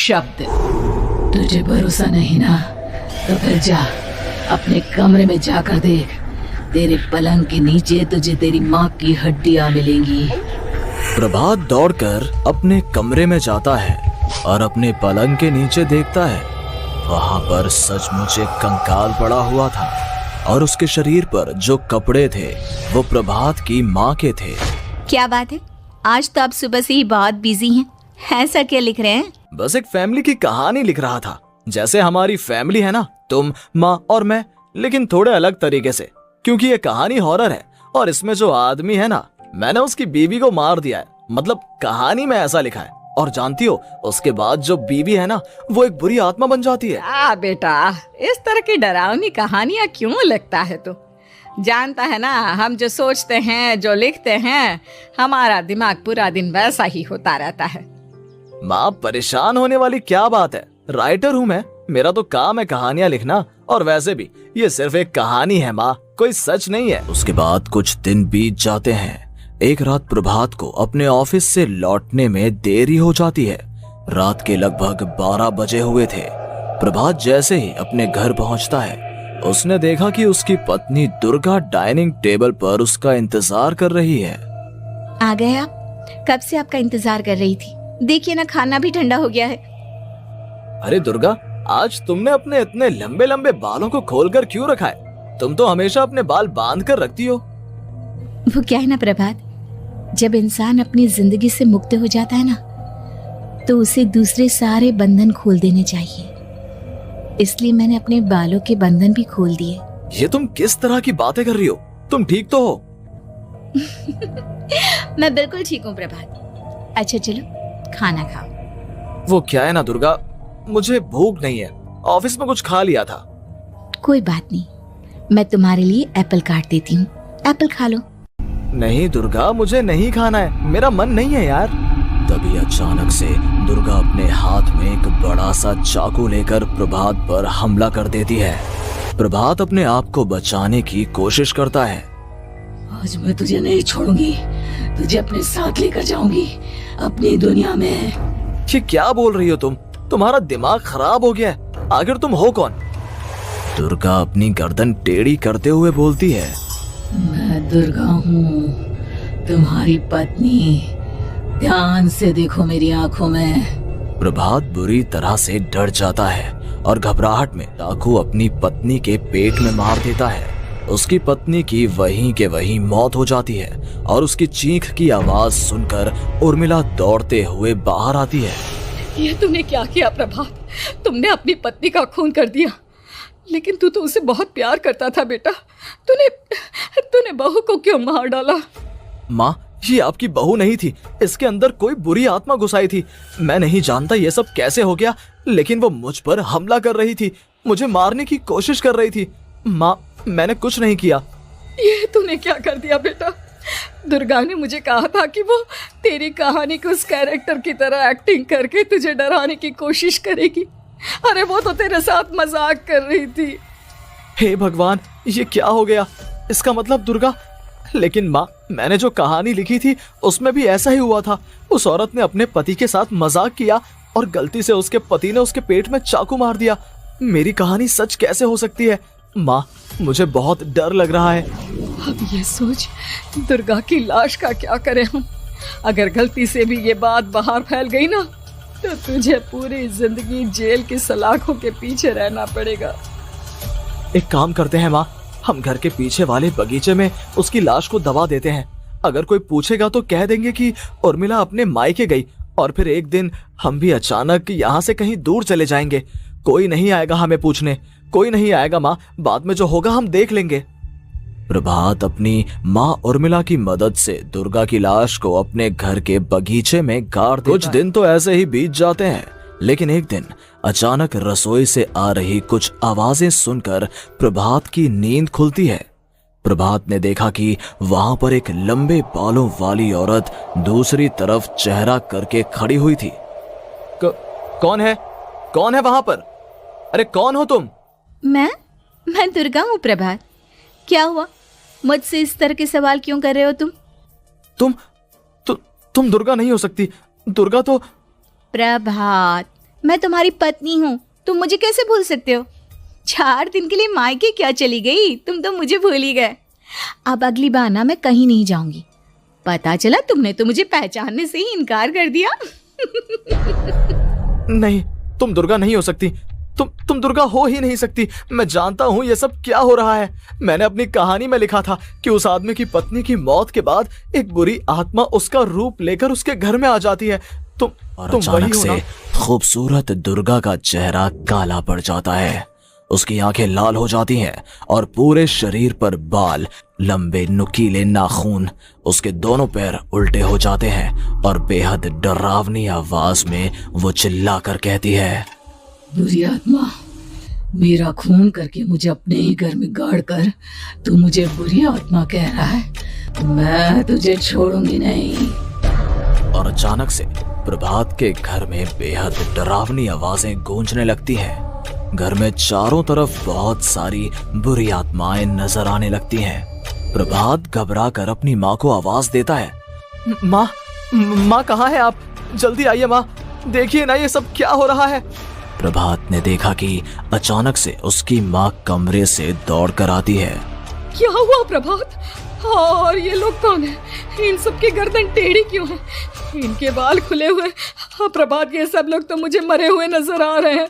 शब्द। तुझे भरोसा नहीं ना, तो फिर जा अपने कमरे में जाकर देख। तेरे पलंग के नीचे तुझे तेरी माँ की हड्डियाँ मिलेंगी। प्रभात दौड़कर अपने कमरे में जाता है और अपने पलंग के नीचे देखता है। वहां पर सचमुच एक कंकाल पड़ा हुआ था और उसके शरीर पर जो कपड़े थे वो प्रभात की माँ के थे। क्या बात है, आज तो आप सुबह से ही बहुत बिजी हैं। ऐसा क्या लिख रहे हैं? बस एक फैमिली की कहानी लिख रहा था। जैसे हमारी फैमिली है ना, तुम, माँ और मैं, लेकिन थोड़े अलग तरीके से, क्योंकि ये कहानी हॉरर है और इसमें जो आदमी है ना, मैंने उसकी बीवी को मार दिया है। मतलब कहानी में ऐसा लिखा है। और जानती हो, उसके बाद जो बीवी है ना, वो एक बुरी आत्मा बन जाती है। बेटा, इस तरह की डरावनी कहानियाँ क्यों लिखता है तू? जानता है ना, हम जो सोचते हैं, जो लिखते हैं, हमारा दिमाग पूरा दिन वैसा ही होता रहता है। माँ, परेशान होने वाली क्या बात है? राइटर हूँ मैं, मेरा तो काम है कहानियाँ लिखना। और वैसे भी ये सिर्फ एक कहानी है माँ, कोई सच नहीं है। उसके बाद कुछ दिन बीत जाते हैं। एक रात प्रभात को अपने ऑफिस से लौटने में देरी हो जाती है। रात के लगभग 12 बजे हुए थे। प्रभात जैसे ही अपने घर पहुंचता है, उसने देखा कि उसकी पत्नी दुर्गा डाइनिंग टेबल पर उसका इंतजार कर रही है। आ गए आप? कब से आपका इंतजार कर रही थी। देखिए ना, खाना भी ठंडा हो गया है। अरे दुर्गा, आज तुमने अपने इतने लंबे लंबे बालों को खोलकर क्यों रखा है? तुम तो हमेशा अपने बाल बांध कर रखती हो। वो क्या है ना प्रभात, जब इंसान अपनी जिंदगी से मुक्त हो जाता है ना, तो उसे दूसरे सारे बंधन खोल देने चाहिए। इसलिए मैंने अपने बालों के बंधन भी खोल दिए। ये तुम किस तरह की बातें कर रही हो? तुम ठीक तो हो? मैं बिल्कुल ठीक हूँ प्रभात। अच्छा चलो खाना खाओ। वो क्या है ना दुर्गा, मुझे भूख नहीं है। ऑफिस में कुछ खा लिया था। कोई बात नहीं, मैं तुम्हारे लिए एप्पल काट देती हूँ, एप्पल खा लो। नहीं दुर्गा, मुझे नहीं खाना है, मेरा मन नहीं है यार। तभी अचानक से दुर्गा अपने हाथ में एक बड़ा सा चाकू लेकर प्रभात पर हमला कर देती है। प्रभात अपने आप को बचाने की कोशिश करता है। आज मैं तुझे नहीं छोड़ूंगी, तुझे अपने साथ लेकर जाऊंगी अपनी दुनिया में। ये क्या बोल रही हो तुम? तुम्हारा दिमाग खराब हो गया है। आखिर तुम हो कौन? दुर्गा अपनी गर्दन टेढ़ी करते हुए बोलती है, मैं दुर्गा हूँ, तुम्हारी पत्नी। ध्यान से देखो मेरी आंखों में। प्रभात बुरी तरह से डर जाता है और घबराहट में चाकू अपनी पत्नी के पेट में मार देता है। उसकी पत्नी की वहीं के वहीं मौत हो जाती है और उसकी चीख की आवाज सुनकर उर्मिला दौड़ते हुए बाहर आती है। ये तूने क्या किया प्रभात? तुमने अपनी पत्नी का खून कर दिया, लेकिन तू तो उसे बहुत प्यार करता था बेटा। तूने बहू को क्यों मार डाला? माँ, ये आपकी बहू नहीं थी, इसके अंदर कोई बुरी आत्मा घुसाई थी। मैं नहीं जानता ये सब कैसे हो गया, लेकिन वो मुझ पर हमला कर रही थी, मुझे मारने की कोशिश कर रही थी। माँ, मैंने कुछ नहीं किया। ये तूने क्या कर दिया बेटा? दुर्गा ने मुझे कहा था कि वो तेरी कहानी के उस कैरेक्टर की तरह एक्टिंग करके तुझे डराने की कोशिश करेगी। अरे वो तो तेरे साथ मजाक कर रही थी। हे भगवान, ये क्या हो गया? इसका मतलब दुर्गा। लेकिन माँ, मैंने जो कहानी लिखी थी उसमें भी ऐसा ही हुआ था। उस औरत ने अपने पति के साथ मजाक किया और गलती से उसके पति ने उसके पेट में चाकू मार दिया। मेरी कहानी सच कैसे हो सकती है? माँ, मुझे बहुत डर लग रहा है। अब ये सोच, दुर्गा की लाश का क्या करें हम? अगर गलती से भी ये बात बाहर फैल गई ना, तो तुझे पूरी जिंदगी जेल की सलाखों के पीछे रहना पड़ेगा। एक काम करते हैं माँ, हम घर के पीछे वाले बगीचे में उसकी लाश को दबा देते हैं। अगर कोई पूछेगा तो कह देंगे कि उर्मिला अपने मायके गई और फिर एक दिन हम भी अचानक यहाँ से कहीं दूर चले जाएंगे। कोई नहीं आएगा हमें पूछने, कोई नहीं आएगा माँ, बाद में जो होगा हम देख लेंगे। प्रभात अपनी माँ उर्मिला की मदद से दुर्गा की लाश को अपने घर के बगीचे में गाड़ देता है। कुछ दिन तो ऐसे ही बीत जाते हैं, लेकिन एक दिन अचानक रसोई से आ रही कुछ आवाजें सुनकर प्रभात की नींद खुलती है। प्रभात ने देखा कि वहां पर एक लंबे बालों वाली औरत दूसरी तरफ चेहरा करके खड़ी हुई थी। कौन है? कौन है वहां पर? अरे कौन हो तुम? मैं दुर्गा हूँ प्रभात। क्या हुआ? मुझसे इस तरह के सवाल क्यों कर रहे हो तुम? तुम दुर्गा नहीं हो सकती। दुर्गा तो... प्रभात, मैं तुम्हारी पत्नी हूँ, तुम मुझे कैसे भूल सकते हो? 4 दिन के लिए मायके क्या चली गई, तुम तो मुझे भूल ही गए। अब अगली बार ना मैं कहीं नहीं जाऊंगी। पता चला तुमने तो मुझे पहचानने से ही इनकार कर दिया। नहीं, तुम दुर्गा नहीं हो सकती। तुम दुर्गा हो ही नहीं सकती। मैं जानता हूँ ये सब क्या हो रहा है। मैंने अपनी कहानी में लिखा था कि उस आदमी की पत्नी की मौत के बाद एक बुरी आत्मा उसका रूप लेकर उसके घर में आ जाती है। तुम अचानक से खूबसूरत दुर्गा का चेहरा काला पड़ जाता है। उसकी आंखें लाल हो जाती हैं और पूरे शरीर पर बाल, लंबे नुकीले नाखून, उसके दोनों पैर उल्टे हो जाते हैं और बेहद डरावनी आवाज में वो चिल्लाकर कहती है, बुरी आत्मा, मेरा खून करके मुझे अपने ही घर में गाड़ कर तू मुझे बुरी आत्मा कह रहा है? मैं तुझे छोड़ूंगी नहीं। और अचानक से प्रभात के घर में बेहद डरावनी आवाजें गूंजने लगती हैं। घर में चारों तरफ बहुत सारी बुरी आत्माएं नजर आने लगती हैं। प्रभात घबरा कर अपनी माँ को आवाज देता है, माँ कहाँ है आप? जल्दी आइए माँ, देखिए ना ये सब क्या हो रहा है। प्रभात ने देखा कि अचानक से उसकी माँ कमरे से दौड़ कर आती है। क्या हुआ प्रभात? और ये लोग कौन है? इन सब की गर्दन टेढ़ी क्यों है? इनके बाल खुले हुए। हाँ प्रभात, ये सब लोग तो मुझे मरे हुए नजर आ रहे हैं।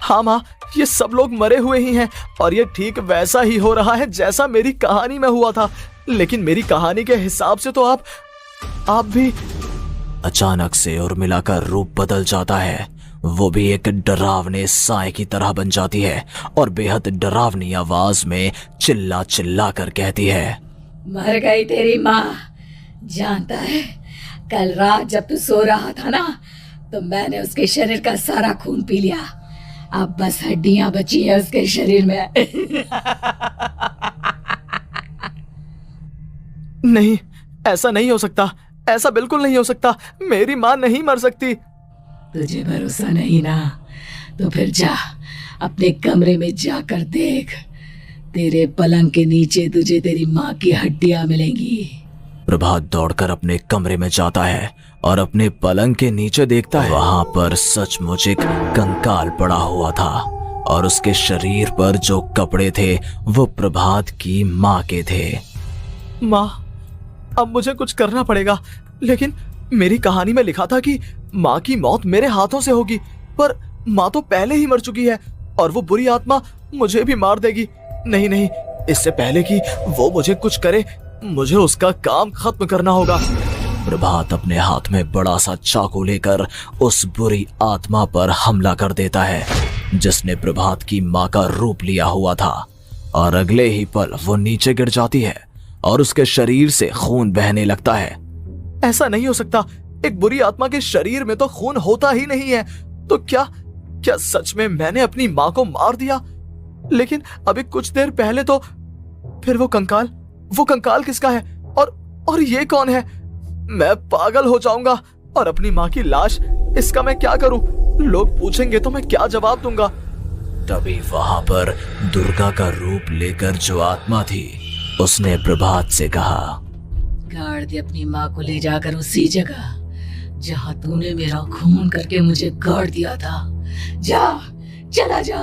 हाँ माँ, ये सब लोग मरे हुए ही हैं और ये ठीक वैसा ही हो रहा है जैसा मेरी कहानी में हुआ था। लेकिन मेरी कहानी के हिसाब से तो आप भी। अचानक से उर्मिला का रूप बदल जाता है। वो भी एक डरावने साए की तरह बन जाती है और बेहद डरावनी आवाज में चिल्ला चिल्ला कर कहती है, मर गई तेरी माँ। जानता है, कल रात जब तू सो रहा था ना, तो मैंने उसके शरीर का सारा खून पी लिया। अब बस हड्डियां बची है उसके शरीर में। नहीं, ऐसा नहीं हो सकता। ऐसा बिल्कुल नहीं हो सकता। मेरी माँ नहीं मर सकती। तुझे भरोसा नहीं ना, तो फिर जा अपने कमरे में जाकर देख। तेरे पलंग के नीचे तुझे तेरी माँ की हड्डियां मिलेंगी। प्रभात दौड़कर अपने कमरे में जाता है और अपने पलंग के नीचे देखता है। वहां पर सचमुच एक कंकाल पड़ा हुआ था और उसके शरीर पर जो कपड़े थे वो प्रभात की माँ के थे। माँ, अब मुझे कुछ करना पड़ेगा। लेकिन मेरी कहानी में लिखा था कि माँ की मौत मेरे हाथों से होगी, पर माँ तो पहले ही मर चुकी है और वो बुरी आत्मा मुझे भी मार देगी। नहीं नहीं, इससे पहले कि वो मुझे कुछ करे, मुझे उसका काम खत्म करना होगा। प्रभात अपने हाथ में बड़ा सा चाकू लेकर उस बुरी आत्मा पर हमला कर देता है जिसने प्रभात की माँ का रूप लिया हुआ था, और अगले ही पल वो नीचे गिर जाती है और उसके शरीर से खून बहने लगता है। ऐसा नहीं हो सकता। एक बुरी आत्मा के शरीर में तो खून होता ही नहीं है। तो क्या सच में मैंने अपनी माँ को मार दिया? लेकिन अभी कुछ देर पहले तो फिर वो कंकाल किसका है? और ये कौन है? मैं पागल हो जाऊंगा। और अपनी माँ की लाश, इसका मैं क्या करूं? लोग पूछेंगे तो मैं क्या जवाब दूंगा? तभी वहां पर दुर्गा का रूप लेकर जो आत्मा थी उसने प्रभात से कहा, गाड़ दे अपनी माँ को ले जाकर उसी जगह जहाँ तूने मेरा खून करके मुझे गाड़ दिया था। जा, चला जा।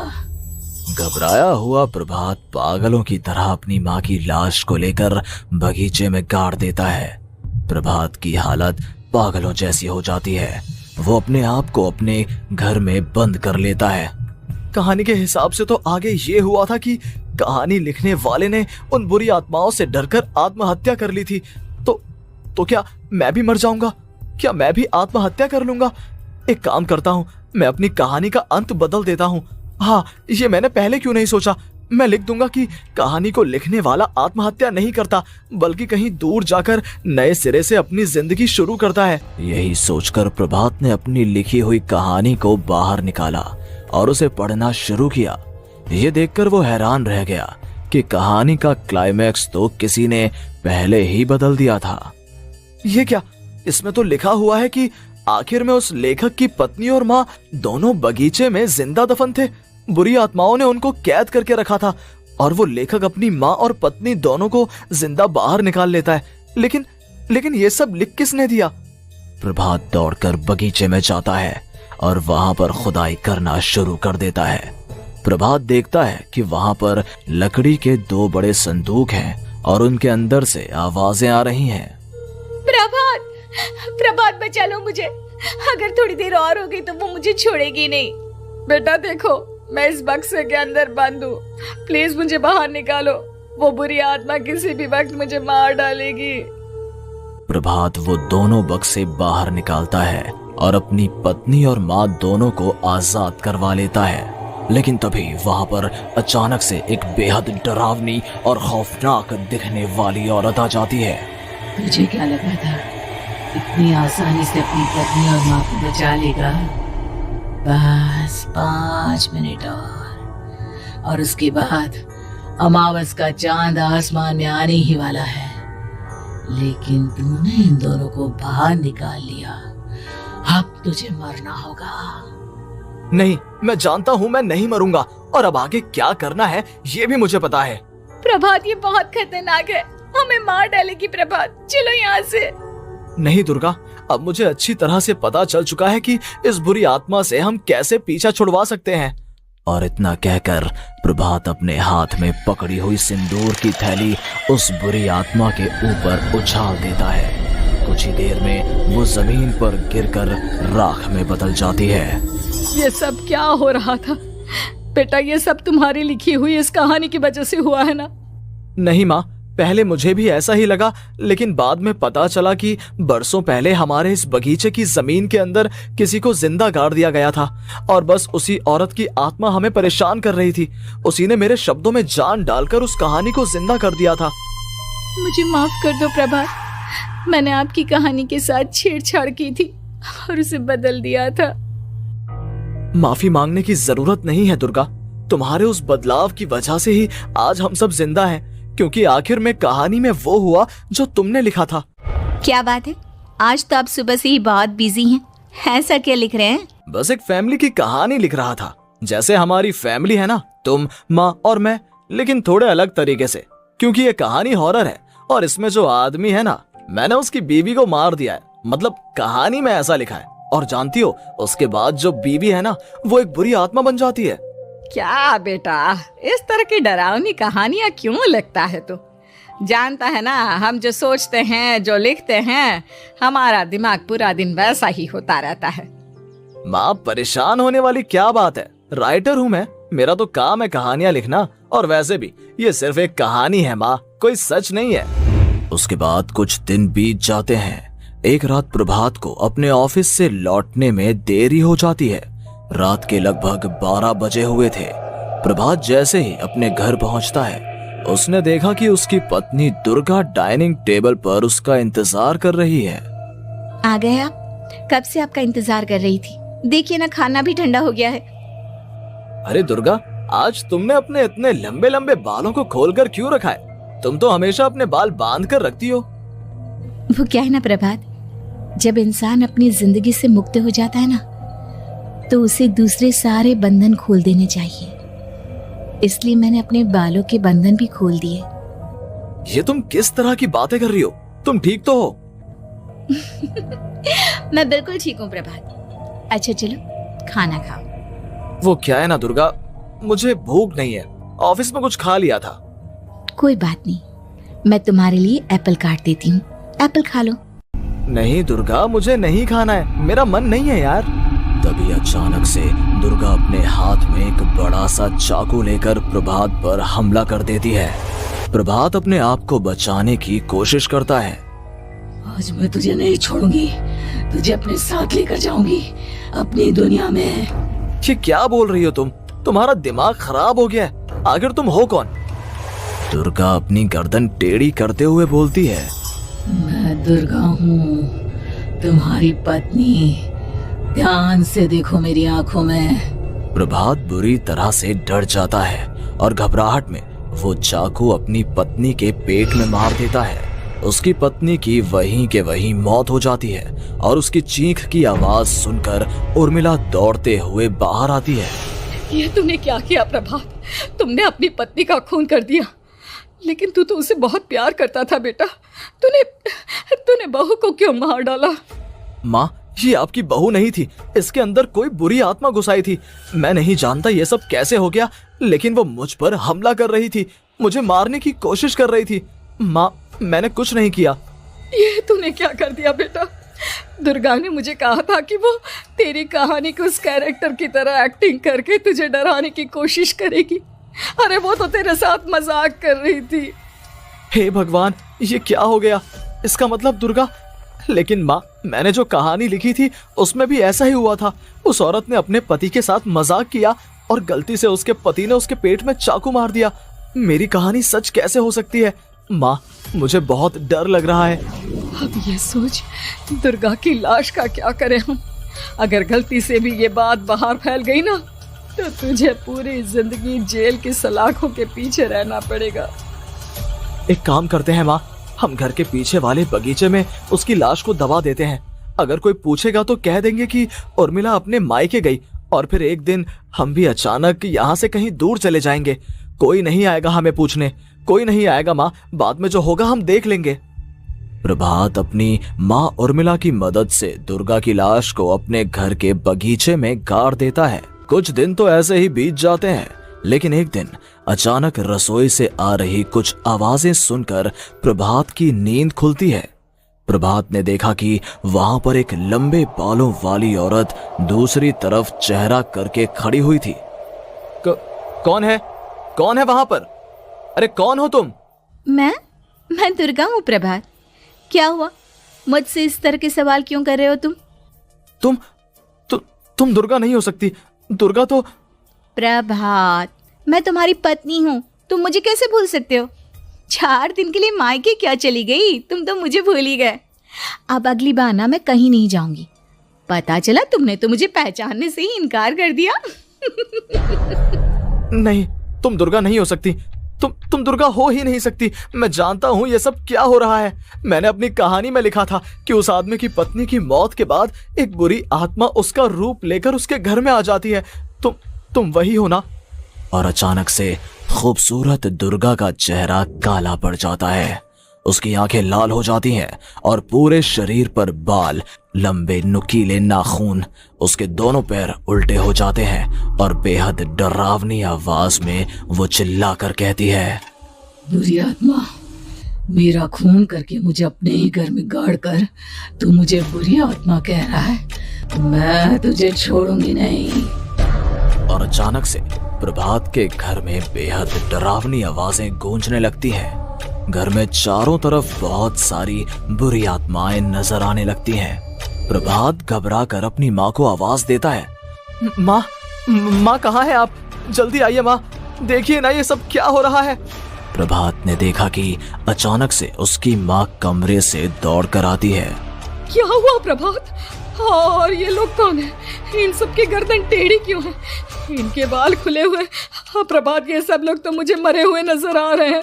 घबराया हुआ प्रभात पागलों की तरह अपनी माँ की लाश को लेकर बगीचे में गाड़ देता है। प्रभात की हालत पागलों जैसी हो जाती है। वो अपने आप को अपने घर में बंद कर लेता है। कहानी के हिसाब से तो आगे ये हुआ था कि कहानी लिखने वाले ने उन बुरी आत्माओं से डरकर आत्महत्या कर ली थी। तो क्या मैं भी मर जाऊंगा? क्या मैं भी आत्महत्या कर लूंगा? एक काम करता हूँ, मैं अपनी कहानी का अंत बदल देता हूँ। हाँ, ये मैंने पहले क्यों नहीं सोचा। मैं लिख दूंगा कि कहानी को लिखने वाला आत्महत्या नहीं करता, बल्कि कहीं दूर जाकर नए सिरे से अपनी जिंदगी शुरू करता है। यही सोचकर प्रभात ने अपनी लिखी हुई कहानी को बाहर निकाला और उसे पढ़ना शुरू किया। ये देखकर वो हैरान रह गया कि कहानी का क्लाइमैक्स तो किसी ने पहले ही बदल दिया था। ये क्या? इसमें तो लिखा हुआ है कि आखिर में उस लेखक की पत्नी और माँ दोनों बगीचे में जिंदा दफन थे। बुरी आत्माओं ने उनको कैद करके रखा था और वो लेखक अपनी माँ और पत्नी दोनों को जिंदा बाहर निकाल लेता है। लेकिन ये सब लिख किसने दिया? प्रभात दौड़कर बगीचे में जाता है और वहां पर खुदाई करना शुरू कर देता है। प्रभात देखता है कि वहां पर लकड़ी के 2 बड़े संदूक हैं और उनके अंदर से आवाजें आ रही हैं। प्रभात, प्रभात बचा लो मुझे, अगर थोड़ी देर और हो गई तो वो मुझे छोड़ेगी नहीं। बेटा देखो, मैं इस बक्से के अंदर बंद हूँ, प्लीज मुझे बाहर निकालो, वो बुरी आत्मा किसी भी वक्त मुझे मार डालेगी। प्रभात वो दोनों बक्से बाहर निकालता है और अपनी पत्नी और माँ दोनों को आजाद करवा लेता है। लेकिन तभी वहां पर अचानक से एक बेहद डरावनी और खौफनाक दिखने वाली औरत आ जाती है। तुझे क्या लगा था इतनी आसानी से अपनी पत्नी और माँ को बचा लेगा? बस 5 मिनट और उसके बाद अमावस का चांद आसमान में आने ही वाला है। लेकिन तूने इन दोनों को बाहर निकाल लिया, अब तुझे मरना होगा। नहीं, मैं जानता हूँ मैं नहीं मरूंगा, और अब आगे क्या करना है ये भी मुझे पता है। प्रभात, ये बहुत खतरनाक है, हमें मार डालेगी। प्रभात, चलो यहाँ से। नहीं दुर्गा, अब मुझे अच्छी तरह से पता चल चुका है कि इस बुरी आत्मा से हम कैसे पीछा छुड़वा सकते हैं। और इतना कहकर प्रभात अपने हाथ में पकड़ी हुई सिंदूर की थैली उस बुरी आत्मा के ऊपर उछाल देता है। कुछ ही देर में वो जमीन पर गिरकर राख में बदल जाती है। ये सब क्या हो रहा था बेटा? ये सब तुम्हारी लिखी हुई इस कहानी की वजह से हुआ है ना? नहीं माँ, पहले मुझे भी ऐसा ही लगा, लेकिन बाद में पता चला कि बरसों पहले हमारे इस बगीचे की जमीन के अंदर किसी को जिंदा गाड़ दिया गया था, और बस उसी औरत की आत्मा हमें परेशान कर रही थी। उसी ने मेरे शब्दों में जान डालकर उस कहानी को जिंदा कर दिया था। मुझे माफ कर दो प्रभात, मैंने आपकी कहानी के साथ छेड़छाड़ की थी और उसे बदल दिया था। माफी मांगने की जरूरत नहीं है दुर्गा, तुम्हारे उस बदलाव की वजह से ही आज हम सब जिंदा हैं, क्योंकि आखिर में कहानी में वो हुआ जो तुमने लिखा था। क्या बात है, आज तो आप सुबह से ही बहुत बिजी हैं, ऐसा क्या लिख रहे हैं? बस एक फैमिली की कहानी लिख रहा था, जैसे हमारी फैमिली है ना, तुम, माँ और मैं, लेकिन थोड़े अलग तरीके से, क्योंकि ये कहानी हॉरर है और इसमें जो आदमी है ना, मैंने उसकी बीवी को मार दिया है, मतलब कहानी में ऐसा लिखा है। और जानती हो, उसके बाद जो बीवी है ना, वो एक बुरी आत्मा बन जाती है। क्या बेटा, इस तरह की डरावनी कहानियां क्यों लिखता है तू? जानता है ना, हम जो सोचते हैं, जो लिखते हैं, हमारा दिमाग पूरा दिन वैसा ही होता रहता है। माँ, परेशान होने वाली क्या बात है? राइटर हूँ मैं, मेरा तो काम है कहानियां लिखना, और वैसे भी ये सिर्फ एक कहानी है माँ, कोई सच नहीं है। उसके बाद कुछ दिन बीत जाते हैं। एक रात प्रभात को अपने ऑफिस से लौटने में देरी हो जाती है। रात के लगभग 12 बजे हुए थे। प्रभात जैसे ही अपने घर पहुंचता है, उसने देखा कि उसकी पत्नी दुर्गा डाइनिंग टेबल पर उसका इंतजार कर रही है। आ गए आप? कब से आपका इंतजार कर रही थी, देखिए ना खाना भी ठंडा हो गया है। अरे दुर्गा, आज तुमने अपने इतने लंबे लंबे बालों को खोलकर क्यों रखा है? तुम तो हमेशा अपने बाल बांध कर रखती हो। वो क्या है ना प्रभात, जब इंसान अपनी जिंदगी से मुक्त हो जाता है ना, तो उसे दूसरे सारे बंधन खोल देने चाहिए। इसलिए मैंने अपने बालों के बंधन भी खोल दिए। ये तुम किस तरह की बातें कर रही हो? तुम ठीक तो हो? मैं बिल्कुल ठीक हूँ प्रभात। अच्छा चलो खाना खाओ। वो क्या है ना दुर्गा, मुझे भूख नहीं है, ऑफिस में कुछ खा लिया था। कोई बात नहीं, मैं तुम्हारे लिए एप्पल काट देती हूँ, एप्पल खा लो। नहीं दुर्गा, मुझे नहीं खाना है, मेरा मन नहीं है यार। तभी अचानक से दुर्गा अपने हाथ में एक बड़ा सा चाकू लेकर प्रभात पर हमला कर देती है। प्रभात अपने आप को बचाने की कोशिश करता है। आज मैं तुझे नहीं छोड़ूंगी, तुझे अपने साथ लेकर जाऊंगी अपनी दुनिया में। ये क्या बोल रही हो तुम? तुम्हारा दिमाग खराब हो गया है, आखिर तुम हो कौन? दुर्गा अपनी गर्दन टेढ़ी करते हुए बोलती है, मैं दुर्गा हूँ, तुम्हारी पत्नी। ध्यान से देखो मेरी आंखों में। प्रभात बुरी तरह से डर जाता है और घबराहट में वो चाकू अपनी पत्नी के पेट में मार देता है। उसकी पत्नी की वहीं के वहीं मौत हो जाती है और उसकी चीख की आवाज सुनकर उर्मिला दौड़ते हुए बाहर आती है। ये तूने क्या किया प्रभात? तुमने अपनी पत्नी का खून कर दिया, लेकिन तू तो उसे बहुत प्यार करता था बेटा। तूने बहू को क्यों मार डाला? माँ, ये आपकी बहू नहीं थी, इसके अंदर कोई बुरी आत्मा घुसाई थी। मैं नहीं जानता ये सब कैसे हो गया, लेकिन वो मुझ पर हमला कर रही थी, मुझे मारने की कोशिश कर रही थी। माँ, मैंने कुछ नहीं किया। ये तूने क्या कर दिया बेटा? दुर्गा ने मुझे कहा था कि वो तेरी कहानी के उस कैरेक्टर की तरह एक्टिंग करके तुझे डराने की कोशिश करेगी। अरे वो तो तेरे साथ मजाक कर रही थी। हे भगवान, ये क्या हो गया? इसका मतलब दुर्गा। लेकिन माँ, मैंने जो कहानी लिखी थी उसमें भी ऐसा ही हुआ था। उस औरत ने अपने पति के साथ मजाक किया और गलती से उसके पति ने उसके पेट में चाकू मार दिया। मेरी कहानी सच कैसे हो सकती है? माँ, मुझे बहुत डर लग रहा है। अब ये सोच, दुर्गा की लाश का क्या करें हम? अगर गलती से भी ये बात बाहर फैल गई ना, तो तुझे पूरी जिंदगी जेल की सलाखों के पीछे रहना पड़ेगा। एक काम करते हैं माँ, हम घर के पीछे वाले बगीचे में उसकी लाश को दबा देते हैं। अगर कोई पूछेगा तो कह देंगे कि उर्मिला अपने मायके गई और फिर एक दिन हम भी अचानक यहाँ से कहीं दूर चले जाएंगे। कोई नहीं आएगा हमें पूछने, कोई नहीं आएगा माँ। बाद में जो होगा हम देख लेंगे। प्रभात अपनी माँ उर्मिला की मदद से दुर्गा की लाश को अपने घर के बगीचे में गाड़ देता है। कुछ दिन तो ऐसे ही बीत जाते हैं, लेकिन एक दिन अचानक रसोई से आ रही कुछ आवाजें सुनकर प्रभात की नींद खुलती है। प्रभात ने देखा कि वहां पर एक लंबे बालों वाली औरत दूसरी तरफ चेहरा करके खड़ी हुई थी। कौन है? कौन है वहां पर? अरे कौन हो तुम? मैं दुर्गा हूँ प्रभात। क्या हुआ? मुझसे इस तरह के सवाल क्यों कर रहे हो तुम? तुम दुर्गा नहीं हो सकती। दुर्गा तो... प्रभात, मैं तुम्हारी पत्नी हूँ, तुम मुझे कैसे भूल सकते हो? 4 दिन के लिए मायके क्या चली गई? तुम तो मुझे भूल ही गए। अब अगली बार ना मैं कहीं नहीं जाऊंगी। पता चला तुमने तो मुझे पहचानने से ही इनकार कर दिया। नहीं, तुम दुर्गा नहीं हो सकती। तुम दुर्गा हो ही नहीं सकती। मैं जानता हूँ ये सब क्या हो रहा है। मैंने अपनी कहानी में लिखा था कि उस आदमी की पत्नी की मौत के बाद एक बुरी आत्मा उसका रूप लेकर उसके घर में आ जाती है। तुम वही हो ना? और अचानक से खूबसूरत दुर्गा का चेहरा काला पड़ जाता है। उसकी आंखें लाल हो जाती हैं और पूरे शरीर पर बाल, लंबे नुकीले नाखून, उसके दोनों पैर उल्टे हो जाते हैं और बेहद डरावनी आवाज में वो चिल्लाकर कहती है, बुरी आत्मा, मेरा खून करके मुझे अपने ही घर में गाड़ कर तू मुझे बुरी आत्मा कह रहा है? मैं तुझे छोड़ूंगी नहीं। और अचानक से प्रभात के घर में बेहद डरावनी आवाजें गूंजने लगती हैं। घर में चारों तरफ बहुत सारी बुरी आत्माएं नजर आने लगती हैं। प्रभात घबरा कर अपनी माँ को आवाज देता है, माँ कहाँ है आप? जल्दी आइए माँ, देखिए ना ये सब क्या हो रहा है। प्रभात ने देखा कि अचानक से उसकी माँ कमरे से दौड़ कर आती है। क्या हुआ प्रभात? और ये लोग कौन है? इन सब की गर्दन टेढ़ी क्यों है? इनके बाल खुले हुए। हाँ प्रभात, ये सब लोग तो मुझे मरे हुए नजर आ रहे हैं।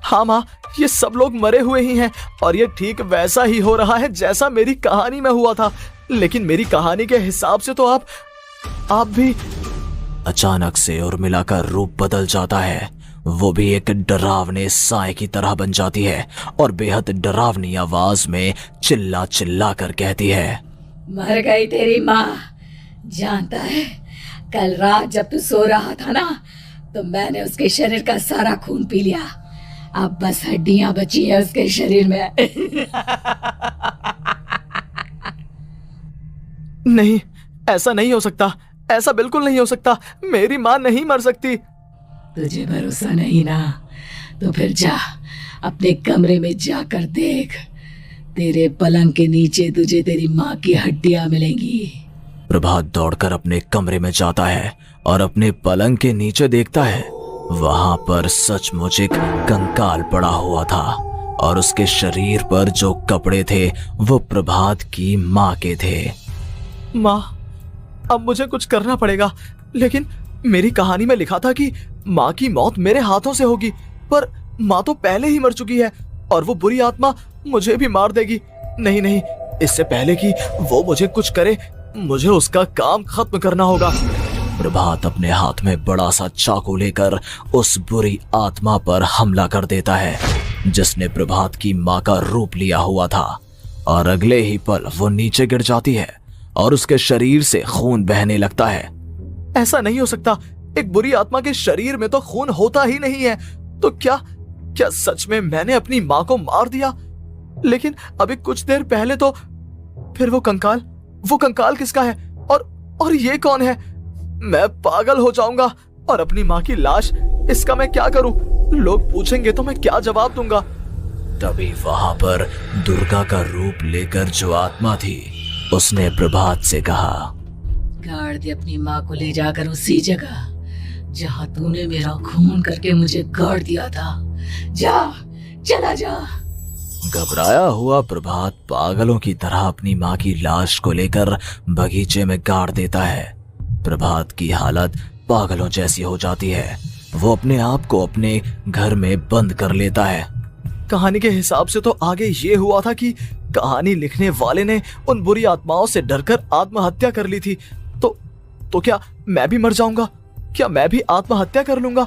हाँ माँ, ये सब लोग मरे हुए ही हैं और ये ठीक वैसा ही हो रहा है जैसा मेरी कहानी में हुआ था। लेकिन मेरी कहानी के हिसाब से तो आप भी... अचानक से उर्मिला का रूप बदल जाता है। वो भी एक डरावने साए की तरह बन जाती है और बेहद डरावनी आवाज में चिल्ला चिल्ला कर कहती है, मर गई तेरी माँ। जानता है, कल रात जब तू सो रहा था ना, तो मैंने उसके शरीर का सारा खून पी लिया। अब बस हड्डियां बची है उसके शरीर में। नहीं, ऐसा नहीं हो सकता। ऐसा बिल्कुल नहीं हो सकता। मेरी माँ नहीं मर सकती। तुझे भरोसा नहीं ना? तो फिर जा, अपने कमरे में जाकर देख। तेरे पलंग के नीचे तुझे तेरी माँ की हड्डियां मिलेंगी। प्रभात दौड़कर अपने कमरे में जाता है और अपने पलंग के नीचे देखता है। वहां पर सचमुच एक कंकाल पड़ा हुआ था और उसके शरीर पर जो कपड़े थे वो प्रभात की माँ के थे। माँ, अब मुझे कुछ करना पड़ेगा। लेकिन मेरी कहानी में लिखा था कि माँ की मौत मेरे हाथों से होगी, पर माँ तो पहले ही मर चुकी है और वो बुरी आत्मा मुझे भी मार देगी। नहीं, इससे पहले कि वो मुझे कुछ करे, मुझे उसका काम खत्म करना होगा। प्रभात अपने हाथ में बड़ा सा चाकू लेकर उस बुरी आत्मा पर हमला कर देता है जिसने प्रभात की माँ का रूप लिया हुआ था। और अगले ही पल वो नीचे गिर जाती है और उसके शरीर से खून बहने लगता है। ऐसा नहीं हो सकता, एक बुरी आत्मा के शरीर में तो खून होता ही नहीं है। तो क्या क्या सच में मैंने अपनी माँ को मार दिया? लेकिन अभी कुछ देर पहले तो फिर वो कंकाल किसका है? और ये कौन है? मैं पागल हो जाऊंगा। और अपनी माँ की लाश, इसका मैं क्या करूं? लोग पूछेंगे तो मैं क्या जवाब दूंगा? तभी वहां पर दुर्गा का रूप लेकर जो आत्मा थी उसने प्रभात से कहा, गाड़ दे अपनी माँ को ले जाकर उसी जगह जहाँ तूने मेरा खून करके मुझे गाड़ दिया था। जा, चला जा। घबराया हुआ प्रभात पागलों की तरह अपनी माँ की लाश को लेकर बगीचे में गाड़ देता है। प्रभात की हालत पागलों जैसी हो जाती है। वो अपने आप को अपने घर में बंद कर लेता है। कहानी के हिसाब से तो आगे ये हुआ था कि कहानी लिखने वाले ने उन बुरी आत्माओं से डरकर आत्महत्या कर ली थी। तो क्या मैं भी मर जाऊंगा? क्या मैं भी आत्महत्या कर लूंगा?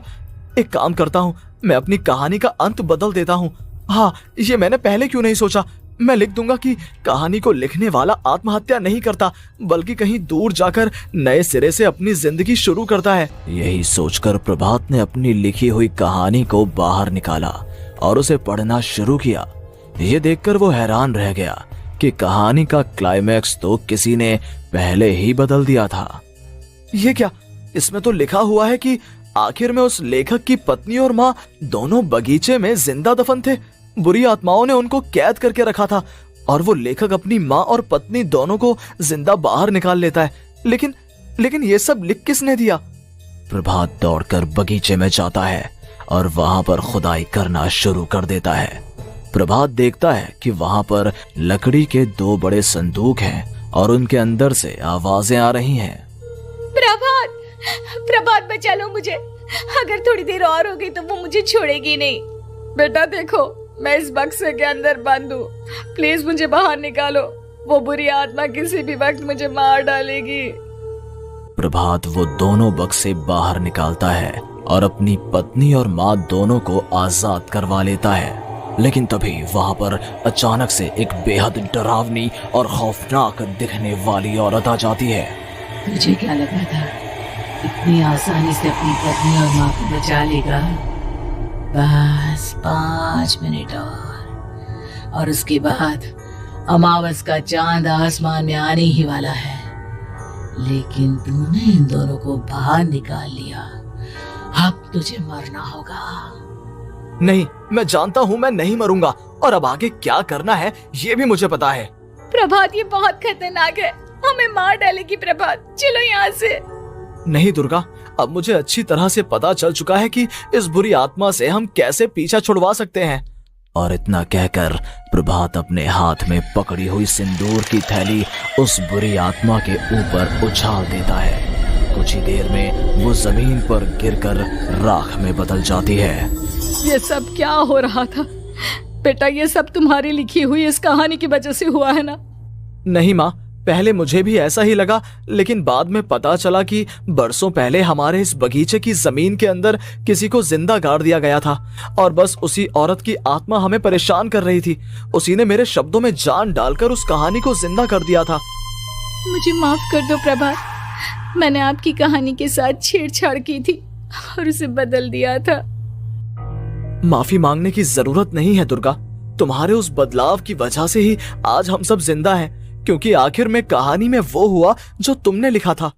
एक काम करता हूँ, मैं अपनी कहानी का अंत बदल देता हूँ। हाँ, ये मैंने पहले क्यों नहीं सोचा? मैं लिख दूंगा कि कहानी को लिखने वाला आत्महत्या नहीं करता, बल्कि कहीं दूर जाकर नए सिरे से अपनी जिंदगी शुरू करता है। यही सोचकर प्रभात ने अपनी लिखी हुई कहानी को बाहर निकाला और उसे पढ़ना शुरू किया। ये देखकर वो हैरान रह गया कि कहानी का क्लाइमैक्स तो किसी ने पहले ही बदल दिया था। ये क्या? इसमें तो लिखा हुआ है कि आखिर में उस लेखक की पत्नी और माँ दोनों बगीचे में जिंदा दफन थे। बुरी आत्माओं ने उनको कैद करके रखा था और वो लेखक अपनी माँ और पत्नी दोनों को जिंदा बाहर निकाल लेता है। लेकिन ये सब लिख किसने दिया? प्रभात दौड़कर बगीचे में जाता है और वहां पर खुदाई करना शुरू कर देता है। प्रभात देखता है कि वहां पर लकड़ी के 2 बड़े संदूक हैं और उनके अंदर से आवाजें आ रही हैं। प्रभात बचा लो मुझे, अगर थोड़ी देर और हो गई तो वो मुझे छोड़ेगी नहीं। बेटा देखो, मैं इस बक्से के अंदर बंद हूँ, प्लीज मुझे बाहर निकालो, वो बुरी आत्मा किसी भी वक्त मुझे मार डालेगी। प्रभात वो दोनों बक्से बाहर निकालता है और अपनी पत्नी और माँ दोनों को आजाद करवा लेता है। लेकिन तभी वहां पर अचानक से एक बेहद डरावनी और खौफनाक दिखने वाली औरत आ जाती है। तुझे क्या लगा था इतनी आसानी से अपनी पत्नी और माँ को बचा लेगा? बस 5 मिनट और उसके बाद अमावस का चांद आसमान में आने ही वाला है। लेकिन तूने इन दोनों को बाहर निकाल लिया, अब तुझे मरना होगा। नहीं, मैं जानता हूँ मैं नहीं मरूंगा, और अब आगे क्या करना है ये भी मुझे पता है। प्रभात, ये बहुत खतरनाक है, हमें मार डालेगी। प्रभात, चलो यहाँ से। नहीं दुर्गा, अब मुझे अच्छी तरह से पता चल चुका है कि इस बुरी आत्मा से हम कैसे पीछा छुड़वा सकते हैं। और इतना कहकर प्रभात अपने हाथ में पकड़ी हुई सिंदूर की थैली उस बुरी आत्मा के ऊपर उछाल देता है। कुछ ही देर में वो जमीन पर गिरकर राख में बदल जाती है। ये सब क्या हो रहा था? बेटा, ये सब तुम्हारी लिखी हुई इस कहानी की वजह से हुआ है ना? नहीं माँ, पहले मुझे भी ऐसा ही लगा, लेकिन बाद में पता चला कि बरसों पहले हमारे इस बगीचे की जमीन के अंदर किसी को जिंदा गाड़ दिया गया था और बस उसी औरत की आत्मा हमें परेशान कर रही थी। उसी ने मेरे शब्दों में जान डालकर उस कहानी को जिंदा कर दिया था। मुझे माफ कर दो प्रभात, मैंने आपकी कहानी के साथ छेड़छाड़ की थी और उसे बदल दिया था। माफी मांगने की जरूरत नहीं है दुर्गा, तुम्हारे उस बदलाव की वजह से ही आज हम सब जिंदा हैं, क्योंकि आखिर में कहानी में वो हुआ जो तुमने लिखा था।